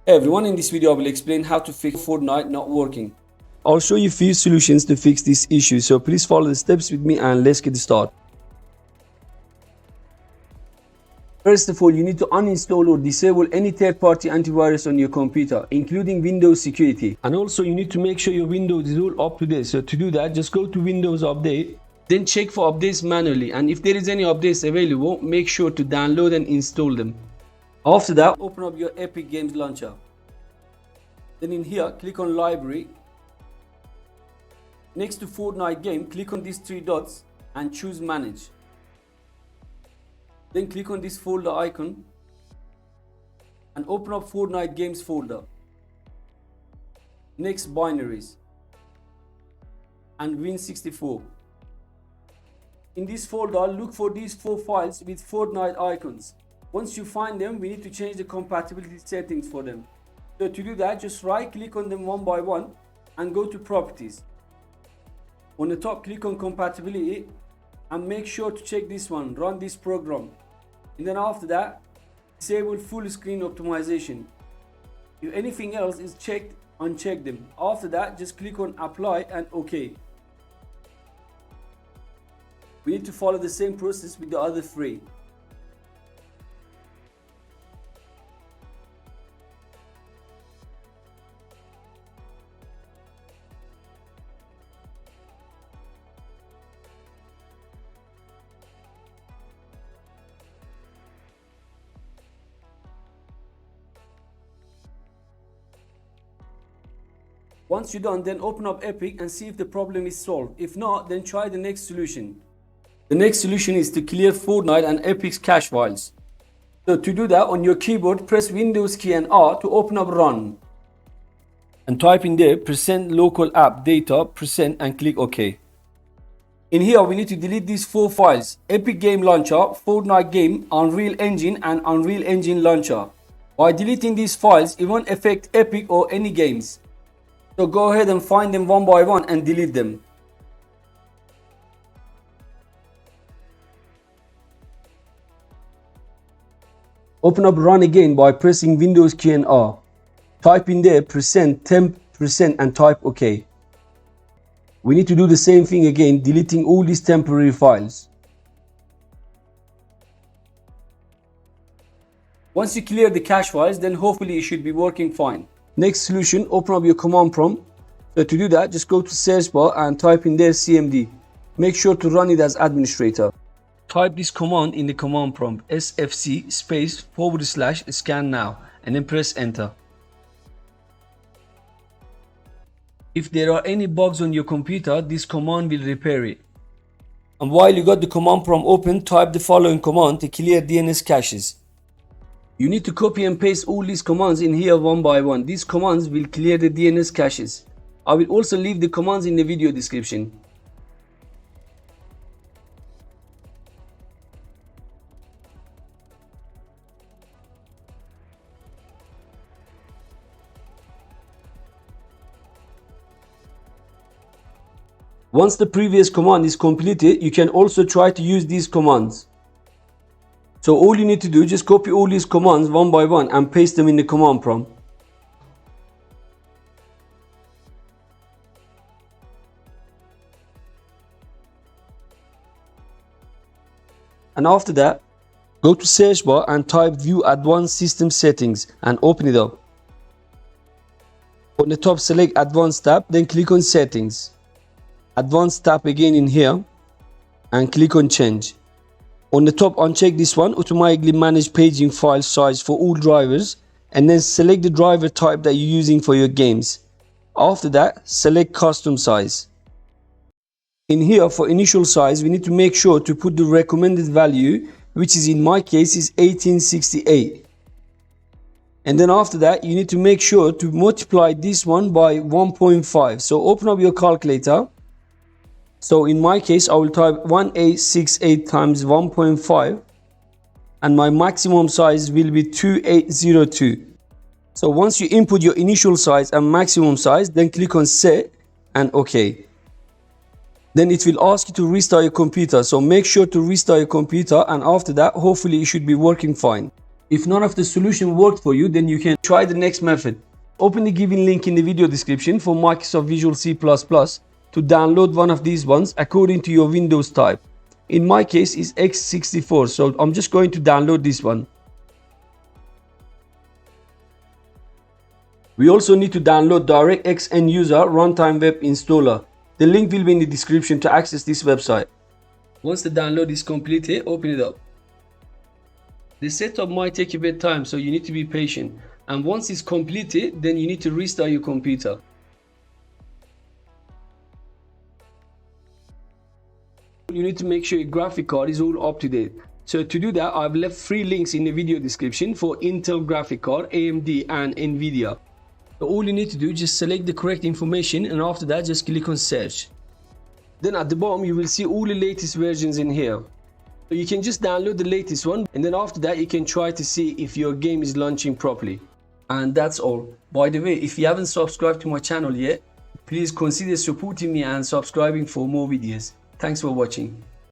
Hey everyone, in this video I will explain how to fix Fortnite not working. I'll show you a few solutions to fix this issue, so please follow the steps with me and let's get started. First of all, you need to uninstall or disable any third-party antivirus on your computer, including Windows security. And also you need to make sure your Windows is all up to date. So to do that, just go to Windows Update, then check for updates manually, and if there is any updates available, make sure to download and install them. After that, open up your Epic Games launcher. Then in here, click on Library. Next to Fortnite game, click on these three dots and choose Manage. Then click on this folder icon and open up Fortnite games folder. Next, binaries and Win64. In this folder, look for these 4 files with Fortnite icons. Once you find them, we need to change the compatibility settings for them. So to do that, just right click on them one by one and go to Properties. On the top, click on Compatibility and make sure to check this one, Run this program. And then after that, disable full screen optimization. If anything else is checked, uncheck them. After that, just click on Apply and OK. We need to follow the same process with the other 3. Once you're done, then open up Epic and see if the problem is solved. If not, then try the next solution. The next solution is to clear Fortnite and Epic's cache files. So to do that, on your keyboard, press Windows key and R to open up Run. And type in there %local app data % and click OK. In here, we need to delete these 4 files: Epic Game Launcher, Fortnite Game, Unreal Engine and Unreal Engine Launcher. By deleting these files, it won't affect Epic or any games. So go ahead and find them one by one and delete them. Open up Run again by pressing Windows key and R. Type in there %temp% and type OK. We need to do the same thing again, deleting all these temporary files. Once you clear the cache files, then hopefully it should be working fine. Next solution, open up your command prompt. So to do that, just go to search bar and type in there CMD. Make sure to run it as administrator. Type this command in the command prompt, sfc /scan now, and then press enter. If there are any bugs on your computer, this command will repair it. And while you got the command prompt open, type the following command to clear DNS caches. You need to copy and paste all these commands in here one by one. These commands will clear the DNS caches. I will also leave the commands in the video description. Once the previous command is completed, you can also try to use these commands. So all you need to do is just copy all these commands one by one and paste them in the command prompt. And after that, go to search bar and type View Advanced System Settings and open it up. On the top, select Advanced tab, then click on Settings. Advanced tab again in here and click on Change. On the top, uncheck this one, automatically manage paging file size for all drivers, and then select the driver type that you're using for your games. After that, select custom size. In here, for initial size, we need to make sure to put the recommended value, which is in my case is 1868. And then after that, you need to make sure to multiply this one by 1.5. So open up your calculator. So in my case, I will type 1868 times 1.5 and my maximum size will be 2802. So once you input your initial size and maximum size, then click on Set and OK. Then it will ask you to restart your computer. So make sure to restart your computer, and after that, hopefully it should be working fine. If none of the solution worked for you, then you can try the next method. Open the given link in the video description for Microsoft Visual C++ to download one of these ones according to your Windows type. In my case, it's x64, so I'm just going to download this one. We also need to download DirectX End User Runtime Web Installer. The link will be in the description to access this website. Once the download is completed, open it up. The setup might take a bit of time, so you need to be patient. And once it's completed, then you need to restart your computer. You need to make sure your graphic card is all up to date. So to do that, I've left 3 links in the video description for Intel graphic card, AMD and Nvidia. So all you need to do is just select the correct information, and after that just click on search. Then at the bottom you will see all the latest versions in here. So you can just download the latest one, and then after that you can try to see if your game is launching properly. And that's all. By the way, if you haven't subscribed to my channel yet, please consider supporting me and subscribing for more videos. Thanks for watching.